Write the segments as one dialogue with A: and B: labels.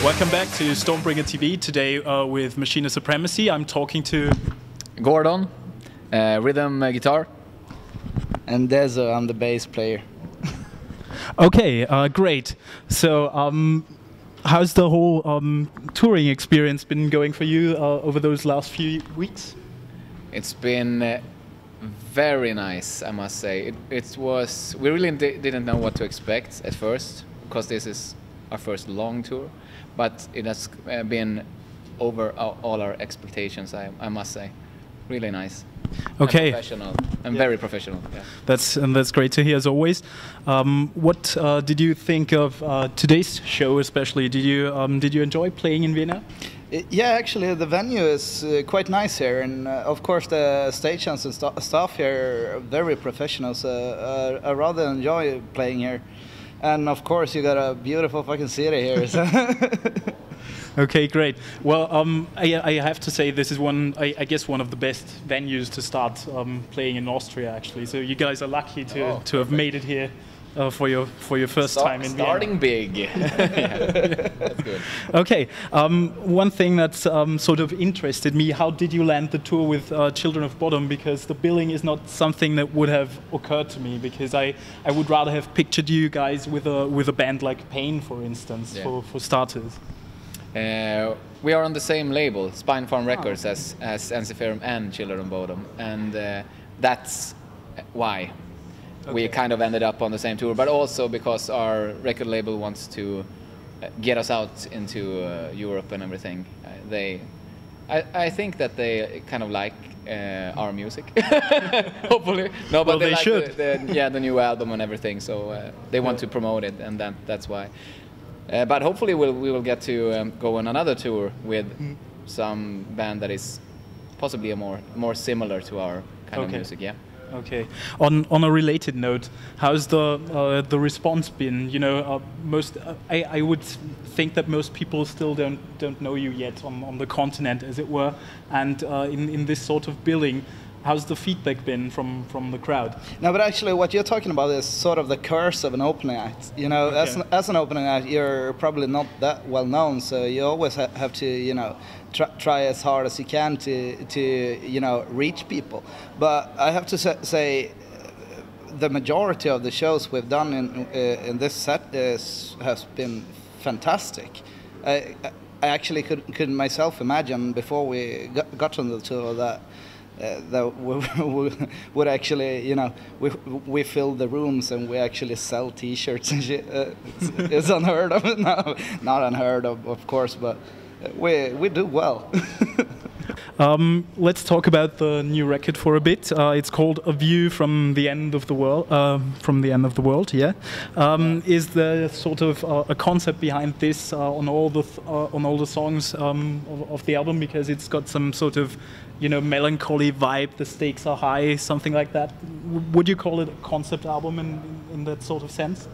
A: Welcome back to Stormbringer TV. Today with MACHINAE Supremacy. I'm talking to
B: Gerdin, rhythm guitar.
C: And Dezo, I'm the bass player.
A: Okay, great. So how's the whole touring experience been going for you over those last few weeks?
B: It's been very nice, I must say. It was. We really didn't know what to expect at first, because this is our first long tour, but it has been over all our expectations, I must say. Really nice.
A: Okay.
B: And professional. And very professional. Yeah.
A: That's great to hear as always. What did you think of today's show, especially? Did you enjoy playing in Vienna?
C: Yeah, actually, the venue is quite nice here, and of course the stagehands and staff here are very professional. So I rather enjoy playing here, and of course you got a beautiful fucking city here. So.
A: Okay, great. Well, I have to say this is I guess one of the best venues to start playing in Austria, actually. So you guys are lucky to have made it here for your first time in Vienna.
B: Starting big. Yeah, that's good.
A: Okay, one thing that's sort of interested me: how did you land the tour with Children of Bodom? Because the billing is not something that would have occurred to me. Because I would rather have pictured you guys with a band like Pain, for instance,
B: yeah.
A: for starters.
B: We are on the same label, Spine Farm Records, as Ensiferum and Children of Bodom, and that's why we kind of ended up on the same tour. But also because our record label wants to get us out into Europe and everything. I think that they kind of like our music, hopefully. No, but
A: well, they
B: like
A: should.
B: The new album and everything, so they want to promote it, and that's why. But hopefully we will get to go on another tour with some band that is possibly more similar to our kind of music. Yeah.
A: Okay. On a related note, how's the response been? You know, I would think that most people still don't know you yet on the continent, as it were, and in this sort of billing. How's the feedback been from the crowd?
C: No, but actually what you're talking about is sort of the curse of an opening act. You know,
A: okay.
C: as an opening act, you're probably not that well known, so you always have to, you know, try as hard as you can to you know, reach people. But I have to say the majority of the shows we've done in this set has been fantastic. I actually could myself imagine before we got on the tour that we would actually, you know, we fill the rooms and we actually sell T-shirts and shit. It's unheard of. No, not unheard of course, but we do well.
A: Let's talk about the new record for a bit. It's called "A View from the End of the World." Yeah. Is there sort of a concept behind this on all the songs of the album? Because it's got some sort of, you know, melancholy vibe. The stakes are high, something like that. Would you call it a concept album in that sort of sense?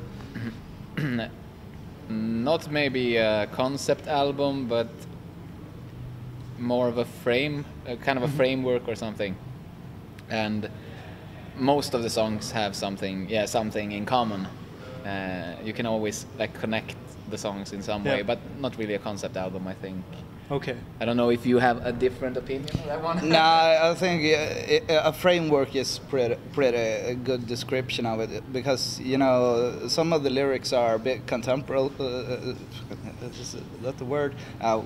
B: Not maybe a concept album, but more of a frame, kind of a framework or something. And most of the songs have something in common. You can always like connect the songs in some way, but not really a concept album, I think.
A: Okay.
B: I don't know if you have a different opinion on that one.
C: Nah, I think a framework is pretty a good description of it, because, you know, some of the lyrics are a bit contemporary. Is that the word?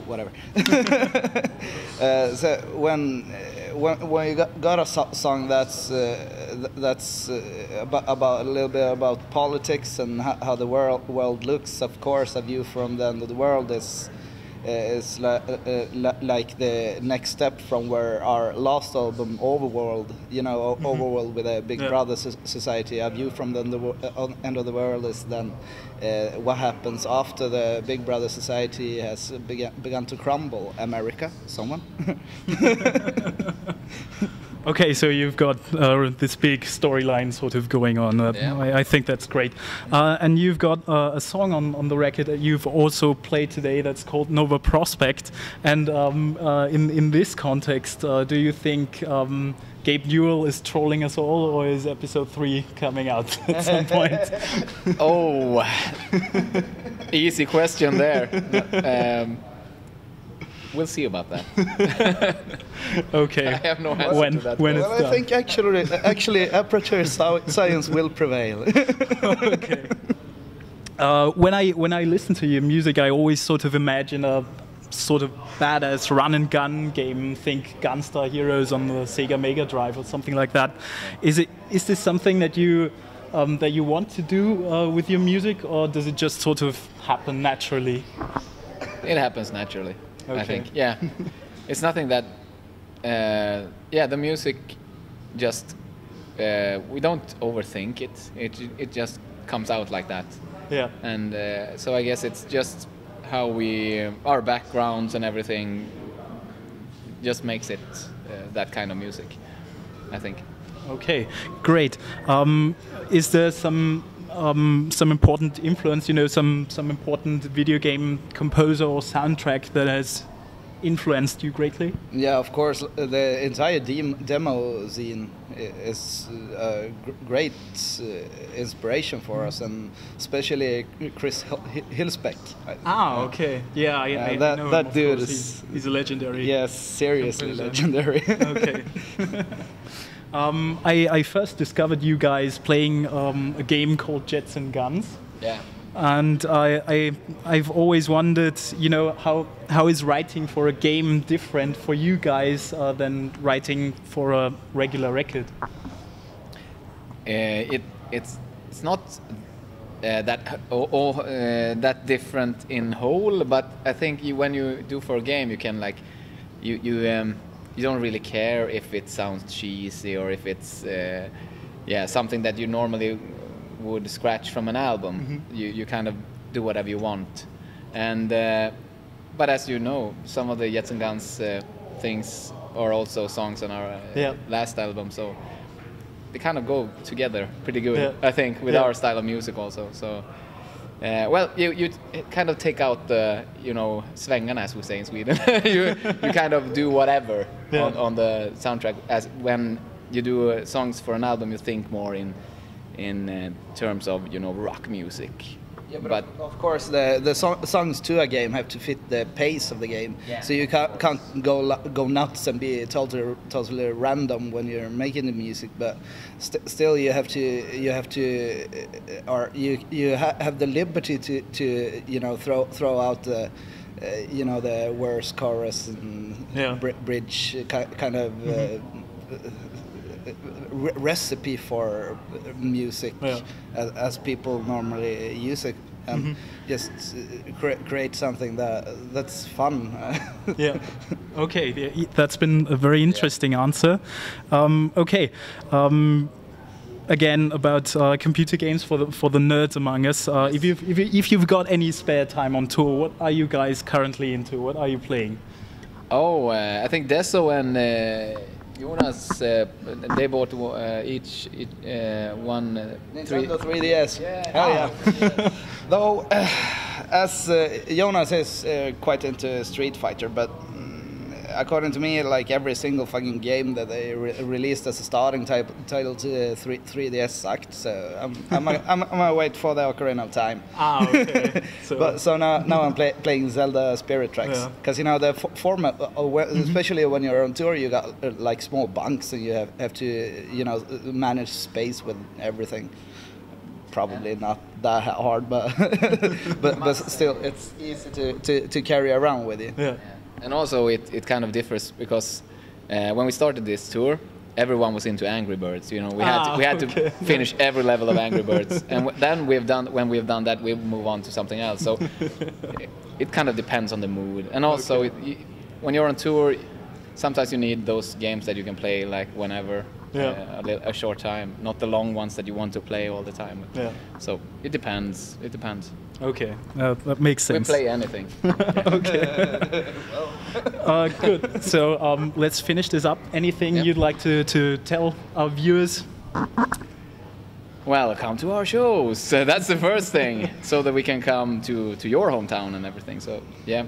C: Whatever. So when you got a song that's about a little bit about politics and how the world looks, of course, A View from the End of the World is like the next step from where our last album, Overworld, you know, Overworld with a Big Brother society. A View from the End of the World is then what happens after the Big Brother society has begun to crumble. America, someone?
A: Okay, so you've got this big storyline sort of going on. I think that's great. And you've got a song on the record that you've also played today that's called Nova Prospect. And in this context, do you think Gabe Newell is trolling us all, or is episode 3 coming out at some point?
B: Oh, easy question there. We'll see about that.
A: Okay.
B: I have no answer to that.
A: When
C: well, I think actually aperture science will prevail.
A: Okay. When I listen to your music, I always sort of imagine a sort of badass run and gun game. Think Gunstar Heroes on the Sega Mega Drive or something like that. Is this something that you want to do with your music, or does it just sort of happen naturally?
B: It happens naturally.
A: Okay.
B: I think, yeah. It's nothing that, the music just, we don't overthink it. It just comes out like that.
A: Yeah.
B: And so I guess it's just how our backgrounds and everything just makes it that kind of music, I think.
A: Okay, great. Is there some important influence, some important video game composer or soundtrack that has influenced you greatly?
C: Yeah, of course. The entire demo scene is a great inspiration for us, and especially Chris Hillsbeck.
A: Okay. Yeah, I
C: that
A: know
C: that
A: him,
C: dude
A: is he's a legendary.
C: Yes, seriously
A: composer.
C: legendary.
A: Okay. I first discovered you guys playing a game called Jets and Guns.
B: Yeah.
A: And I've always wondered, how is writing for a game different for you guys than writing for a regular record?
B: It's not that different in whole, but I think when you do for a game, you can you don't really care if it sounds cheesy or if it's something that you normally would scratch from an album. Mm-hmm. You kind of do whatever you want, and but as you know, some of the Jets and Guns things are also songs on our last album, so they kind of go together pretty good, I think, with our style of music also. So you kind of take out the svängarna, as we say in Sweden. you kind of do whatever on the soundtrack. As when you do songs for an album, you think more in terms of rock music.
C: Yeah, but of course the songs to a game have to fit the pace of the game. Yeah. So you can't go nuts and be totally random when you're making the music. But still you have the liberty to throw out the worst chorus and bridge kind of. Recipe for music as people normally use it, and just create something that's fun.
A: Yeah. Okay, that's been a very interesting answer. Okay. Again, about computer games for the nerds among us. If you've got any spare time on tour, what are you guys currently into? What are you playing?
B: I think Deso and Jonas, they bought each one
C: Nintendo 3DS.
B: Yeah.
C: Though, as Jonas is quite into Street Fighter, but according to me, like every single fucking game that they released as a starting title to 3DS sucked. So I'm gonna wait for the Ocarina of Time.
A: Okay.
C: So now I'm playing Zelda Spirit Tracks, because the format, especially when you're on tour, you got like small bunks and you have to manage space with everything. Probably not that hard, but but still it's easy to carry around with you.
A: Yeah.
B: And also it kind of differs because when we started this tour, everyone was into Angry Birds. We had to finish every level of Angry Birds, and then when we've done that, we move on to something else. So it kind of depends on the mood, and also when you're on tour, sometimes you need those games that you can play like whenever. a short time, not the long ones that you want to play all the time.
A: Yeah.
B: So it depends. It depends.
A: Okay, that makes sense.
B: We play anything.
A: Okay. Good. So let's finish this up. Anything you'd like to tell our viewers?
B: Well, come to our shows. That's the first thing, so that we can come to your hometown and everything. So yeah.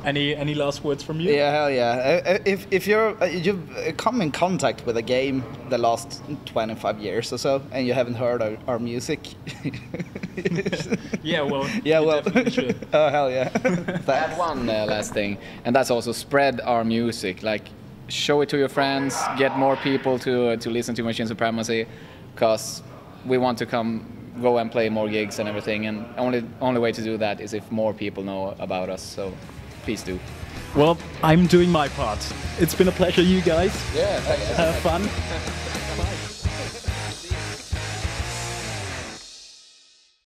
A: Any last words from you?
C: Yeah, hell yeah. If you've come in contact with a game the last 25 years or so, and you haven't heard our music.
A: Yeah, well.
C: Yeah, well.
A: Definitely should.
C: Oh hell yeah.
B: I had one last thing, and that's also spread our music. Like, show it to your friends, get more people to listen to Machine Supremacy, because we want to go and play more gigs and everything. And only way to do that is if more people know about us. So please do.
A: Well, I'm doing my part. It's been a pleasure, you guys.
B: Yeah, thanks.
A: Have fun.